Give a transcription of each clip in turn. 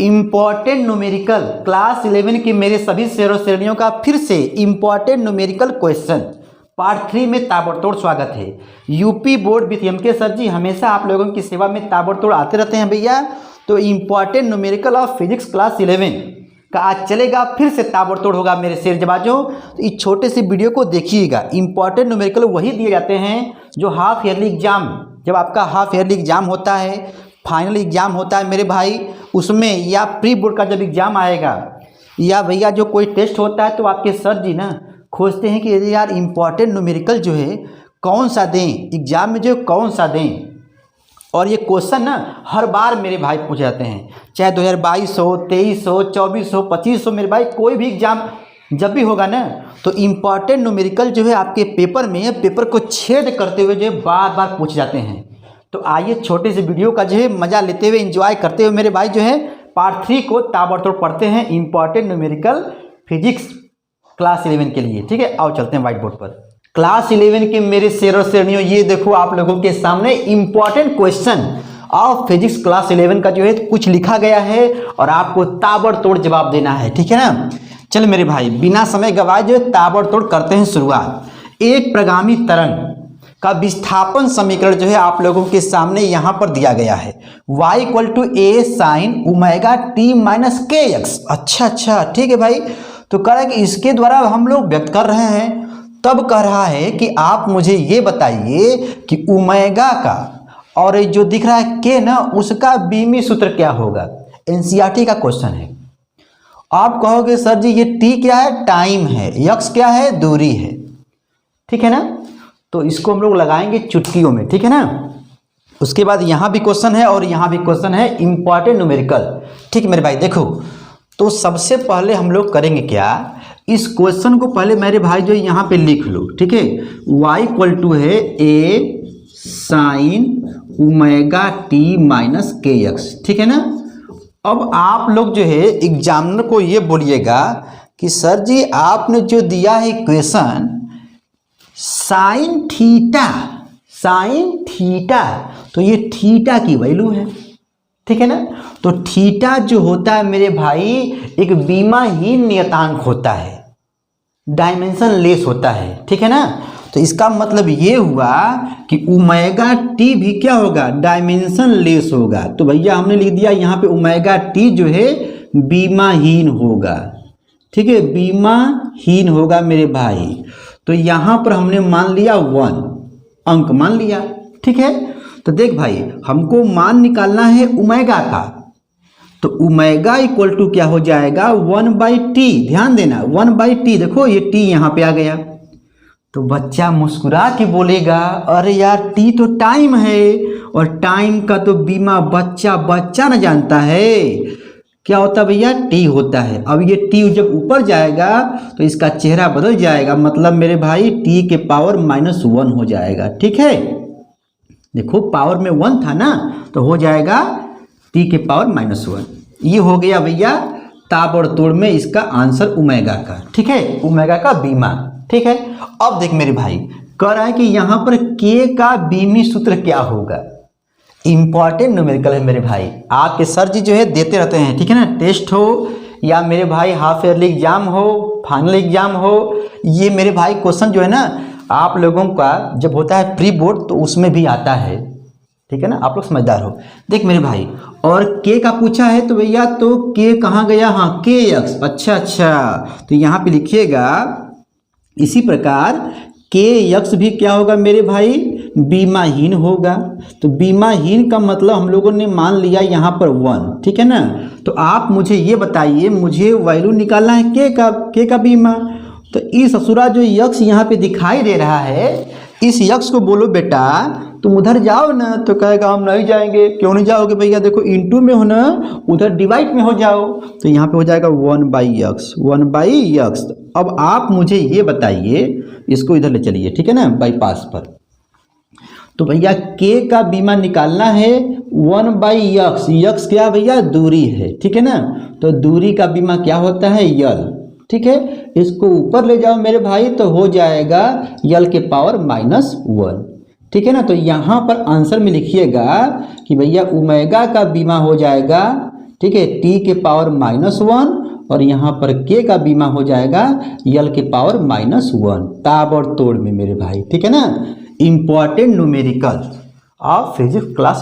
Important numerical class 11 की मेरे सभी शेर और श्रेणियों का फिर से इम्पॉर्टेंट न्यूमेरिकल क्वेश्चन पार्ट 3 में ताबड़तोड़ स्वागत है। UP board with MK sir ji हमेशा आप लोगों की सेवा में ताबड़तोड़ आते रहते हैं भैया। तो important numerical of physics class 11 का आज चलेगा, फिर से ताबड़तोड़ होगा मेरे शेर जबाजों। तो इस छोटे से वीडियो को देखिएगा। इम्पॉर्टेंट न्यूमेरिकल वही दिए जाते हैं जो हाफ ईयरली एग्जाम, जब आपका हाफ ईयरली एग्जाम होता है, फाइनल एग्जाम होता है मेरे भाई, उसमें या प्री बोर्ड का जब एग्ज़ाम आएगा या भैया जो कोई टेस्ट होता है तो आपके सर जी ना खोजते हैं कि यार इम्पॉर्टेंट न्यूमेरिकल जो है कौन सा दें एग्ज़ाम में, जो कौन सा दें। और ये क्वेश्चन ना हर बार मेरे भाई पूछ जाते हैं, चाहे 2022 हो, 23 हो, 24 हो, 25 हो, मेरे भाई कोई भी एग्ज़ाम जब भी होगा ना तो इम्पॉर्टेंट न्यूमेरिकल जो है आपके पेपर में, पेपर को छेद करते हुए जो है बार बार पूछ जाते हैं। तो आइए छोटे से वीडियो का जो है मज़ा लेते हुए, एंजॉय करते हुए मेरे भाई जो है पार्ट 3 को ताबड़तोड़ पढ़ते हैं इम्पॉर्टेंट न्यूमेरिकल फिजिक्स क्लास 11 के लिए। ठीक है, आओ चलते हैं व्हाइट बोर्ड पर। क्लास 11 के मेरे शेर और श्रेणियों, ये देखो आप लोगों के सामने important question of physics class 11 का जो है कुछ लिखा गया है और आपको ताबड़तोड़ जवाब देना है। ठीक है ना, चल मेरे भाई बिना समय गवाए जो है ताबड़तोड़ करते हैं शुरुआत। एक प्रगामी तरंग का विस्थापन समीकरण जो है आप लोगों के सामने यहाँ पर दिया गया है, y = a sin omega t minus के एक्स। अच्छा ठीक है भाई। तो कह रहा है कि इसके द्वारा हम लोग व्यक्त कर रहे हैं, तब कह रहा है कि आप मुझे ये बताइए कि ओमेगा का और जो दिख रहा है के ना, उसका बीमी सूत्र क्या होगा। एनसीईआरटी का क्वेश्चन है। आप कहोगे सर जी ये t क्या है, टाइम है, x क्या है, दूरी है। ठीक है ना, तो इसको हम लोग लगाएंगे चुटकियों में। ठीक है ना, उसके बाद यहाँ भी क्वेश्चन है और यहाँ भी क्वेश्चन है इम्पॉर्टेंट न्यूमेरिकल। ठीक है मेरे भाई, देखो तो सबसे पहले हम लोग करेंगे क्या, इस क्वेश्चन को पहले मेरे भाई जो यहाँ पे लिख लो। ठीक है, y = है a sin omega t minus के एक्स। ठीक है ना। अब आप लोग जो है एग्जामिनर को ये बोलिएगा कि सर जी आपने जो दिया है इक्वेशन साइन थीटा, तो ये थीटा की वैल्यू है। ठीक है ना, तो थीटा जो होता है मेरे भाई एक बीमाहीन नियतांक होता है, डायमेंशन लेस होता है। ठीक है ना, तो इसका मतलब ये हुआ कि ओमेगा टी भी क्या होगा, डायमेंशन लेस होगा। तो भैया हमने लिख दिया यहाँ पे ओमेगा टी जो है बीमाहीन होगा। ठीक है, बीमाहीन होगा मेरे भाई। तो यहाँ पर हमने मान लिया 1 अंक मान लिया। ठीक है, तो देख भाई हमको मान निकालना है ओमेगा का, तो ओमेगा = क्या हो जाएगा 1/t। ध्यान देना 1/t, देखो ये t यहाँ पे आ गया। तो बच्चा मुस्कुरा के बोलेगा अरे यार t तो टाइम है और टाइम का तो बीमा बच्चा न जानता है। क्या होता है भैया, t होता है। अब ये t जब ऊपर जाएगा तो इसका चेहरा बदल जाएगा, मतलब मेरे भाई t के पावर -1 हो जाएगा। ठीक है, देखो पावर में 1 था ना, तो हो जाएगा t के पावर -1। ये हो गया भैया ताबड़तोड़ में इसका आंसर ओमेगा का। ठीक है, ओमेगा का बीमा। ठीक है, अब देख मेरे भाई कह रहा है कि यहाँ पर k का बीमी सूत्र क्या होगा। इम्पॉर्टेंट न्यूमेरिकल है मेरे भाई, आपके सर जी जो है देते रहते हैं। ठीक है ना, टेस्ट हो या मेरे भाई हाफ ईयरली एग्जाम हो, फाइनल एग्जाम हो, ये मेरे भाई क्वेश्चन जो है ना आप लोगों का जब होता है प्री बोर्ड तो उसमें भी आता है। ठीक है ना, आप लोग समझदार हो। देख मेरे भाई, और के का पूछा है तो भैया तो के कहाँ गया, हाँ के एक्स। अच्छा, तो यहाँ पे लिखिएगा इसी प्रकार के एक्स भी क्या होगा मेरे भाई, बीमाहीन होगा। तो बीमाहीन का मतलब हम लोगों ने मान लिया यहाँ पर 1। ठीक है ना, तो आप मुझे ये बताइए, मुझे वैल्यू निकालना है के का बीमा। तो इस असुरा जो यक्स यहाँ पे दिखाई दे रहा है, इस यक्स को बोलो बेटा तुम उधर जाओ ना, तो कहेगा हम नहीं जाएंगे। क्यों नहीं जाओगे भैया, देखो इंटू में हो ना, उधर डिवाइड में हो जाओ। तो यहाँ पे हो जाएगा 1/x। अब आप मुझे ये बताइए, इसको इधर ले चलिए। ठीक है ना, बाईपास पर। तो भैया के का बीमा निकालना है 1/x। यक्स क्या भैया, दूरी है। ठीक है ना, तो दूरी का बीमा क्या होता है, यल। ठीक है, इसको ऊपर ले जाओ मेरे भाई, तो हो जाएगा यल के पावर -1। ठीक है ना, तो यहाँ पर आंसर में लिखिएगा कि भैया ओमेगा का बीमा हो जाएगा ठीक है, टी के पावर -1 और यहाँ पर के का बीमा हो जाएगा यल के पावर -1 ताबड़तोड़ में मेरे भाई। ठीक है ना, important numerical of physics class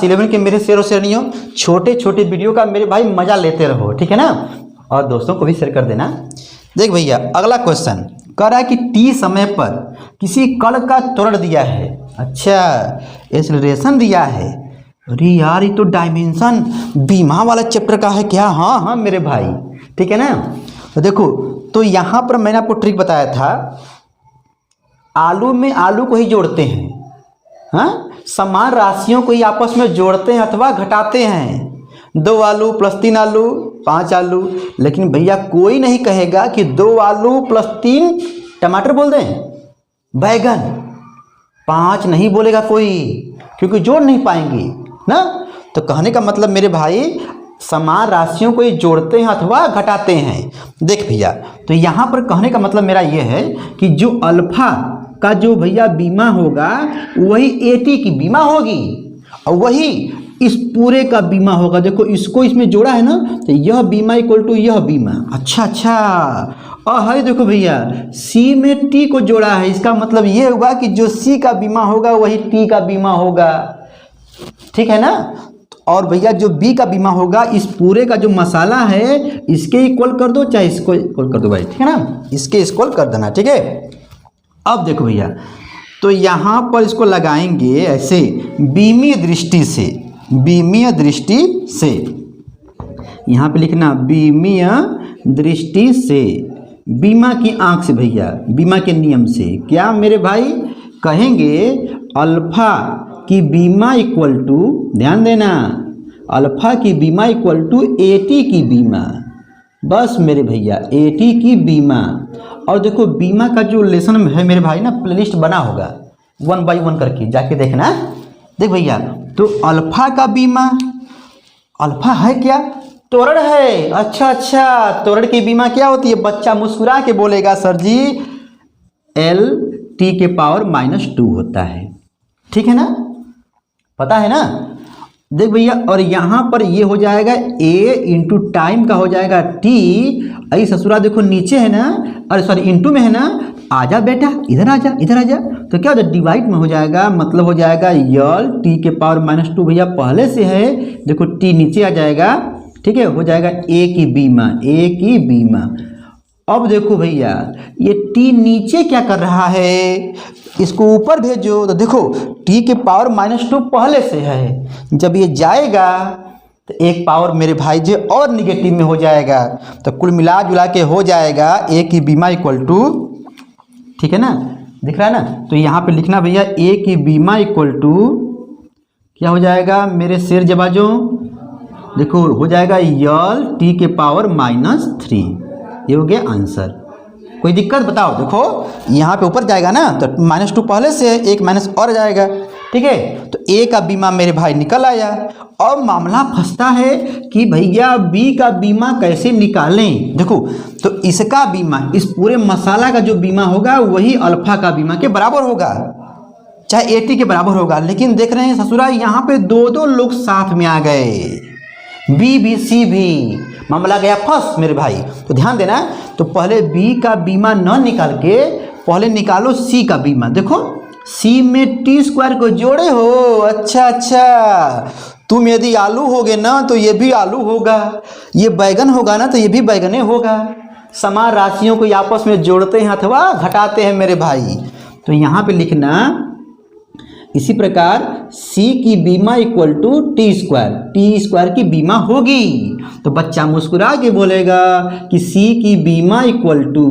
11 के मेरे शेरों शेरनियों, छोटे छोटे वीडियो का मेरे भाई मजा लेते रहो। ठीक है ना, और दोस्तों को भी शेयर कर देना। देख भैया, अगला क्वेश्चन कह रहा है कि टी समय पर किसी कण का त्वरण दिया है। अच्छा, एक्सेलरेशन दिया है। अरे यार, ये तो डायमेंशन बीमा वाला चैप्टर का है क्या? हाँ हाँ मेरे भाई, ठीक है ना। तो देखो, तो यहाँ पर मैंने आपको ट्रिक बताया था, आलू में आलू को ही जोड़ते हैं, हाँ, समान राशियों को ही आपस में जोड़ते हैं अथवा घटाते हैं। 2 आलू प्लस 3 आलू 5 आलू। लेकिन भैया कोई नहीं कहेगा कि 2 आलू प्लस 3 टमाटर बोल दें, बैगन 5 नहीं बोलेगा कोई, क्योंकि जोड़ नहीं पाएंगे ना। तो कहने का मतलब मेरे भाई, समान राशियों को ही जोड़ते हैं अथवा घटाते हैं। देख भैया, तो यहाँ पर कहने का मतलब मेरा ये है कि जो अल्फा का जो भैया बीमा होगा वही एटी की बीमा होगी और वही इस पूरे का बीमा होगा। देखो, इसको इसमें जोड़ा है ना, तो यह बीमा इक्वल टू यह बीमा। अच्छा, और है देखो भैया, सी में टी को जोड़ा है, इसका मतलब ये होगा कि जो सी का बीमा होगा वही टी का बीमा होगा। ठीक है ना। और भैया जो बी का बीमा होगा, इस पूरे का जो मसाला है इसके इक्वल कर दो, चाहे इसको इक्वल कर दो भाई। ठीक है ना, इसके इक्वल कर देना। ठीक है, अब देखो भैया, तो यहाँ पर इसको लगाएंगे ऐसे बीमीय दृष्टि से, बीमीय दृष्टि से यहाँ पे लिखना बीमीय दृष्टि से, बीमा की आंख से भैया, बीमा के नियम से। क्या मेरे भाई कहेंगे, अल्फा की बीमा इक्वल टू, ध्यान देना, अल्फा की बीमा इक्वल टू एटी की बीमा। बस मेरे भैया, एटी की बीमा। और देखो, बीमा का जो लेसन है मेरे भाई ना, प्लेलिस्ट बना होगा 1 बाई 1 करके, जाके देखना। देख भैया, तो अल्फा का बीमा, अल्फा है क्या? त्वरण है। अच्छा, त्वरण की बीमा क्या होती है? बच्चा मुस्कुरा के बोलेगा, सर जी एल टी के पावर -2 होता है। ठीक है ना, पता है ना। देख भैया, और यहाँ पर ये हो जाएगा ए इंटू टाइम का हो जाएगा टी। अरे ससुरा देखो, नीचे है ना, अरे सॉरी इंटू में है ना, आजा बेटा, इधर आजा, इधर आजा। तो क्या हो जाएगा, डिवाइड में हो जाएगा, मतलब हो जाएगा यल टी के पावर -2 भैया पहले से है। देखो टी नीचे आ जाएगा, ठीक है, हो जाएगा ए की बीमा, ए की बीमा। अब देखो भैया, ये टी नीचे क्या कर रहा है, इसको ऊपर भेजो। तो देखो, टी के पावर -2 पहले से है, जब ये जाएगा तो एक पावर मेरे भाई जो और निगेटिव में हो जाएगा, तो कुल मिला जुला के हो जाएगा ए की बीमा इक्वल टू, ठीक है ना, दिख रहा है ना। तो यहाँ पे लिखना भैया, ए की बीमा इक्वल टू क्या हो जाएगा मेरे शेर जबाजों, देखो हो जाएगा यल टी के पावर -3। ये हो गया आंसर। कोई दिक्कत बताओ। देखो यहाँ पे ऊपर जाएगा ना, तो -2 पहले से, एक माइनस और जाएगा। ठीक है, तो ए का बीमा मेरे भाई निकल आया। अब मामला फंसता है कि भैया बी का बीमा कैसे निकालें। देखो, तो इसका बीमा, इस पूरे मसाला का जो बीमा होगा वही अल्फा का बीमा के बराबर होगा, चाहे 80 के बराबर होगा। लेकिन देख रहे हैं ससुरा, यहाँ पे 2 लोग साथ में आ गए, बी भी सी भी, मामला गया फंस मेरे भाई। तो ध्यान देना, तो पहले बी का बीमा न निकाल के पहले निकालो सी का बीमा। देखो, सी में t² को जोड़े हो। अच्छा, तुम यदि आलू होगे ना तो ये भी आलू होगा, ये बैगन होगा ना तो ये भी बैगने होगा। समान राशियों को आपस में जोड़ते हैं अथवा घटाते हैं मेरे भाई। तो यहाँ पे लिखना, इसी प्रकार C की बीमा इक्वल टू t² की बीमा होगी। तो बच्चा मुस्कुरा के बोलेगा कि C की बीमा इक्वल टू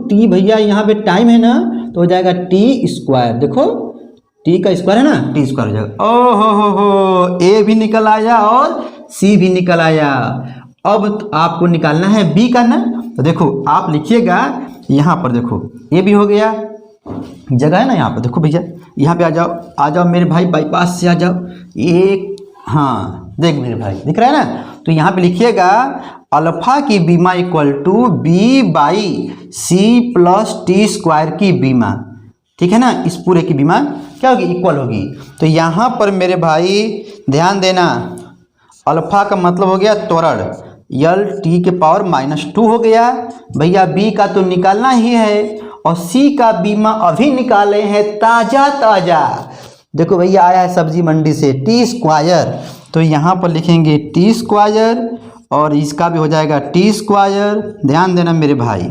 t, भैया यहाँ पे टाइम है ना, तो हो जाएगा t²। देखो t का स्क्वायर है ना, t² हो जाएगा। हो, A भी निकल आया और C भी निकल आया। अब आपको निकालना है B का ना। तो देखो आप लिखिएगा यहाँ पर, देखो A भी हो गया, जगह है ना यहाँ पर। देखो भैया यहाँ पे आ जाओ मेरे भाई, बाईपास से आ जाओ। एक, हाँ देख मेरे भाई, दिख रहा है ना। तो यहाँ पे लिखिएगा अल्फा की बीमा equal to B/C plus t² की बीमा। ठीक है ना, इस पूरे की बीमा क्या होगी, इक्वल होगी। तो यहाँ पर मेरे भाई ध्यान देना, अल्फा का मतलब हो गया त्वरण, यल टी के पावर -2 हो गया भैया। बी का तो निकालना ही है और सी का बीमा अभी निकाले हैं ताज़ा ताज़ा। देखो भैया आया है सब्जी मंडी से टी स्क्वायर, तो यहाँ पर लिखेंगे टी स्क्वायर और इसका भी हो जाएगा टी स्क्वायर। ध्यान देना मेरे भाई।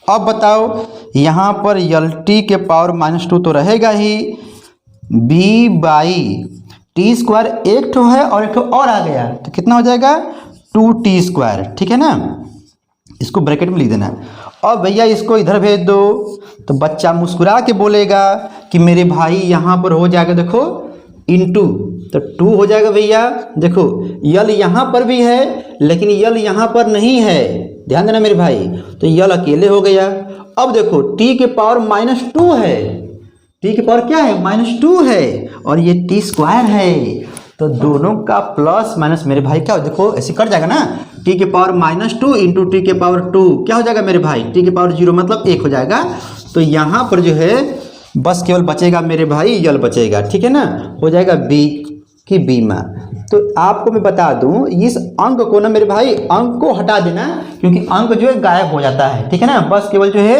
अब बताओ यहाँ पर यल टी के पावर -2 तो रहेगा ही, बी बाई टी स्क्वायर एक ठो है और एक ठो और आ गया तो कितना हो जाएगा 2t स्क्वायर, ठीक है ना। इसको ब्रैकेट में लिख देना। अब भैया इसको इधर भेज दो तो बच्चा मुस्कुरा के बोलेगा कि मेरे भाई यहाँ पर हो जाएगा देखो इंटू, तो 2 हो जाएगा भैया। देखो यल यहाँ पर भी है लेकिन यल यहाँ पर नहीं है, ध्यान देना मेरे भाई, तो यल अकेले हो गया। अब देखो t के पावर -2 है, टी के पावर क्या है -2 है और ये टी स्क्वायर है, तो दोनों का प्लस माइनस मेरे भाई क्या हो, देखो ऐसे कट जाएगा ना, टी के पावर -2 इंटू टी के पावर 2 क्या हो जाएगा मेरे भाई, टी के पावर 0 मतलब 1 हो जाएगा। तो यहाँ पर जो है बस केवल बचेगा मेरे भाई यल बचेगा, ठीक है ना, हो जाएगा बी की बीमा। तो आपको मैं बता दूं इस अंक को ना मेरे भाई अंक को हटा देना क्योंकि अंक जो है गायब हो जाता है, ठीक है ना, बस केवल जो है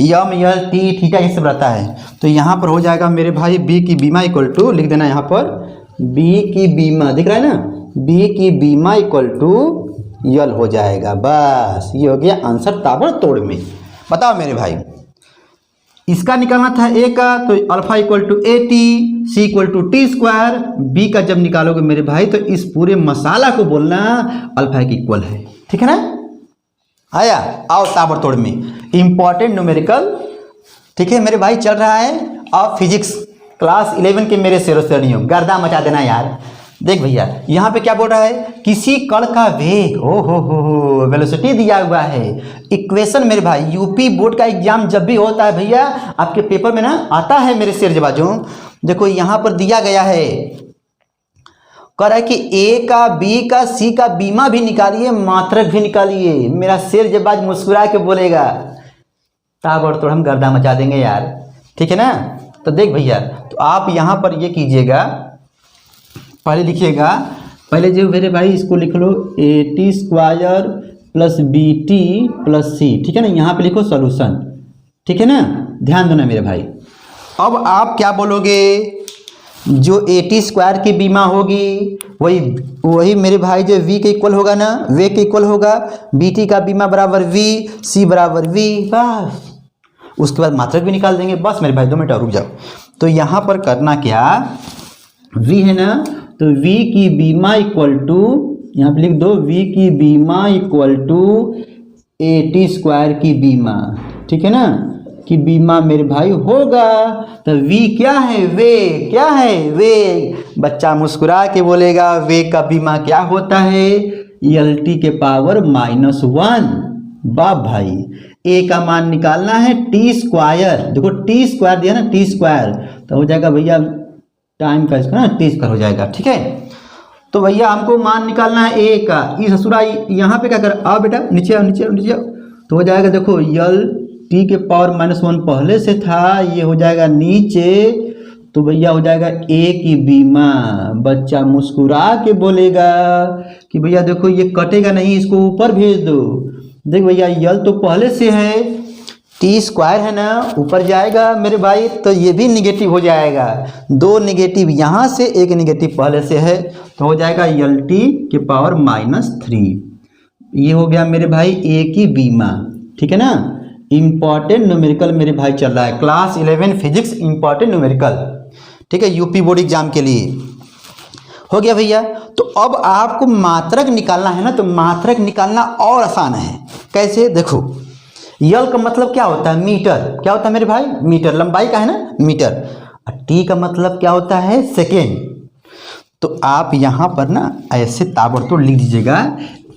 यम यल टी थीटा ये सब रहता है। तो यहाँ पर हो जाएगा मेरे भाई बी की बीमा इक्वल टू, लिख देना यहाँ पर बी की बीमा, दिख रहा है ना, बी की बीमा इक्वल टू यल हो जाएगा। बस ये हो गया आंसर ताबड़तोड़ में। बताओ मेरे भाई इसका निकालना था ए का, तो alpha equal to A T, C equal to T square. B का जब निकालोगे मेरे भाई तो इस पूरे मसाला को बोलना अल्फा के इक्वल है, ठीक है ना। आया, आओ ताबड़तोड़ में इंपॉर्टेंट न्यूमेरिकल, ठीक है मेरे भाई, चल रहा है अब फिजिक्स क्लास 11 के मेरे शेरों शेरनियों, गर्दा मचा देना यार। देख भैया यहाँ पे क्या बोल रहा है, किसी कण का वेग, ओ हो वेलोसिटी दिया हुआ है। इक्वेशन मेरे भाई यूपी बोर्ड का एग्जाम जब भी होता है भैया आपके पेपर में ना आता है मेरे शेर जबाजों। देखो यहाँ पर दिया गया है, कह रहा है कि ए का बी का सी का बीमा भी निकालिए मात्रक भी निकालिए। मेरा शेर जबाज मुस्कुरा के बोलेगा ताबड़तोड़ हम गर्दा मचा देंगे यार, ठीक है ना। तो देख भैया तो आप यहाँ पर ये कीजिएगा, पहले लिखिएगा, पहले जो मेरे भाई इसको लिख लो A T square plus B T plus C, ठीक है ना, यहाँ पे लिखो सॉल्यूशन, ठीक है ना, ध्यान दो ना मेरे भाई। अब आप क्या बोलोगे, जो ए टी स्क्वायर की बीमा होगी वही मेरे भाई जो v के इक्वल होगा ना, वे के इक्वल होगा, बी टी का बीमा बराबर v, सी बराबर v, बस उसके बाद मात्रक भी निकाल देंगे। बस मेरे भाई 2 मिनट और रुक जाओ। तो यहाँ पर करना क्या, v है ना, तो v की बीमा इक्वल टू, यहाँ पे लिख दो v की बीमा equal to A T square की बीमा, ठीक है ना, कि बीमा मेरे भाई होगा। तो v क्या है, वे क्या है, वेग। बच्चा मुस्कुरा के बोलेगा वेग का बीमा क्या होता है, यल टी के पावर -1। बाप भाई ए का मान निकालना है टी स्क्वायर, देखो टी स्क्वायर दिया ना, टी स्क्वायर तो हो जाएगा भैया टाइम का इसका ना टी स्क्वायर हो जाएगा, ठीक है। तो भैया हमको मान निकालना है ए का, इस ससुरा यहाँ पे क्या कर, आओ बेटा नीचे आओ नीचे आओ नीचे आओ, तो हो जाएगा देखो यल टी के पावर -1 पहले से था, ये हो जाएगा नीचे, तो भैया हो जाएगा ए की बीमा। बच्चा मुस्कुरा के बोलेगा कि भैया देखो ये कटेगा नहीं, इसको ऊपर भेज दो। देख भैया यल तो पहले से है, टी स्क्वायर है ना, ऊपर जाएगा मेरे भाई तो ये भी निगेटिव हो जाएगा, 2 निगेटिव यहाँ से 1 निगेटिव पहले से है, तो हो जाएगा यल टी के पावर -3। ये हो गया मेरे भाई ए की बीमा, ठीक है ना। इंपॉर्टेंट न्यूमेरिकल मेरे भाई चल रहा है, क्लास 11 फिजिक्स इंपॉर्टेंट न्यूमेरिकल, ठीक है, यूपी बोर्ड एग्जाम के लिए हो गया भैया। तो अब आपको मात्रक निकालना है ना, तो मात्रक निकालना और आसान है। कैसे, देखो यल का मतलब क्या होता है, मीटर, क्या होता है मेरे भाई, मीटर, लंबाई का है ना मीटर। टी का मतलब क्या होता है, सेकेंड। तो आप यहाँ पर ना ऐसे ताबड़तोड़ लिख दीजिएगा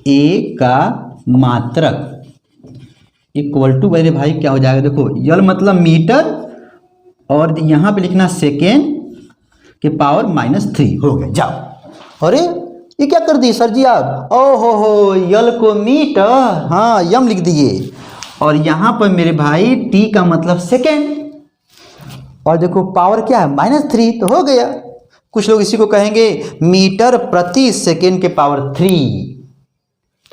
ए का मात्रक इक्वल टू मेरे भाई क्या हो जाएगा, देखो यल मतलब मीटर और यहाँ पे लिखना सेकेंड के पावर -3 हो गया। जाओ, अरे ये क्या कर दी सर जी आप, ओ हो यल को मीटर, हाँ यम लिख दिए, और यहाँ पर मेरे भाई टी का मतलब सेकेंड, और देखो पावर क्या है -3, तो हो गया। कुछ लोग इसी को कहेंगे मीटर प्रति सेकेंड के पावर 3।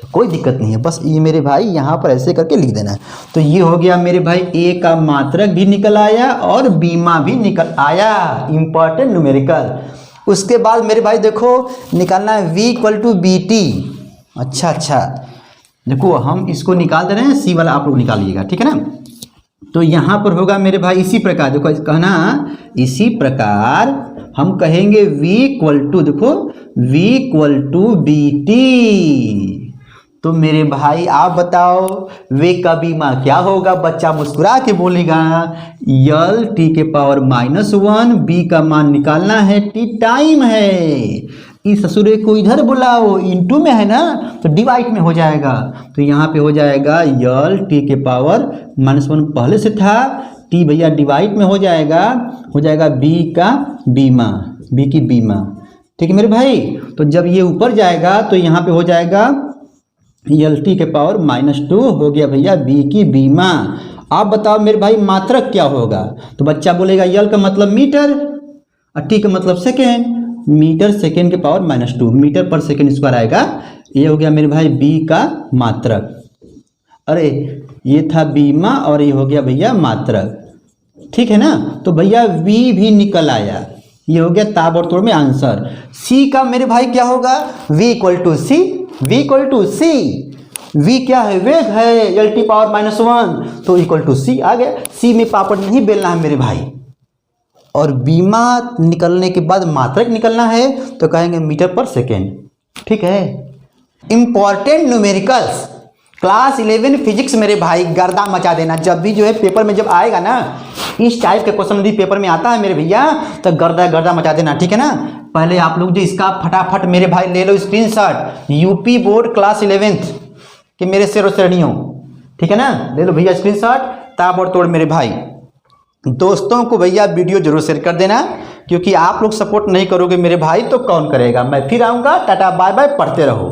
तो कोई दिक्कत नहीं है, बस ये मेरे भाई यहाँ पर ऐसे करके लिख देना है। तो ये हो गया मेरे भाई ए का मात्रक भी निकल आया और बीमा भी निकल आया, इंपॉर्टेंट न्यूमेरिकल। उसके बाद मेरे भाई देखो निकालना है v equal to B T. अच्छा देखो हम इसको निकाल दे रहे हैं, सी वाला आप लोग निकालिएगा, ठीक है ना। तो यहाँ पर होगा मेरे भाई इसी प्रकार, देखो कहना इसी प्रकार हम कहेंगे v इक्वल टू, देखो v equal to B T. तो मेरे भाई आप बताओ वे का बीमा क्या होगा? बच्चा मुस्कुरा के बोलेगा यल टी के पावर -1, बी का मान निकालना है, टी टाइम है। इस ससुरे को इधर बुलाओ, इंटू में है ना तो डिवाइड में हो जाएगा। तो यहाँ पे हो जाएगा यल टी के पावर -1 पहले से था, टी भैया डिवाइड में हो जाएगा बी का बीमा, बी की बीमा, ठीक है मेरे भाई। तो जब ये ऊपर जाएगा तो यहाँ पे हो जाएगा यल टी के पावर -2 हो गया भैया बी की बीमा। आप बताओ मेरे भाई मात्रक क्या होगा? तो बच्चा बोलेगा यल का मतलब मीटर और टी का मतलब सेकेंड, मीटर सेकेंड के पावर -2, मीटर पर सेकेंड स्क्वायर आएगा। ये हो गया मेरे भाई बी का मात्रक। अरे ये था बीमा और ये हो गया भैया मात्रक, ठीक है ना। तो भैया वी भी निकल आया, ये हो गया ताबड़तोड़ में आंसर। सी का मेरे भाई क्या होगा? v equal to C, v equal to C, v क्या है? वेग है, एल टी पावर -1 तो इक्वल टू सी आ गया। सी में पापड़ नहीं बेलना है मेरे भाई। और बीमा निकलने के बाद मात्रक निकलना है तो कहेंगे मीटर पर सेकेंड, ठीक है। इंपॉर्टेंट न्यूमेरिकल्स क्लास 11 फिजिक्स मेरे भाई गर्दा मचा देना। जब भी जो है पेपर में जब आएगा ना इस टाइप के क्वेश्चन यदि पेपर में आता है मेरे भैया तो गर्दा मचा देना, ठीक है ना। पहले आप लोग जो इसका फटाफट मेरे भाई ले लो स्क्रीनशॉट, यूपी बोर्ड क्लास 11 के मेरे शेरों श्रेणियों, ठीक है ना, ले लो भैया स्क्रीनशॉट ताबड़तोड़ मेरे भाई। दोस्तों को भैया वीडियो जरूर शेयर कर देना, क्योंकि आप लोग सपोर्ट नहीं करोगे मेरे भाई तो कौन करेगा। मैं फिर आऊँगा, टाटा बाय बाय, पढ़ते रहो।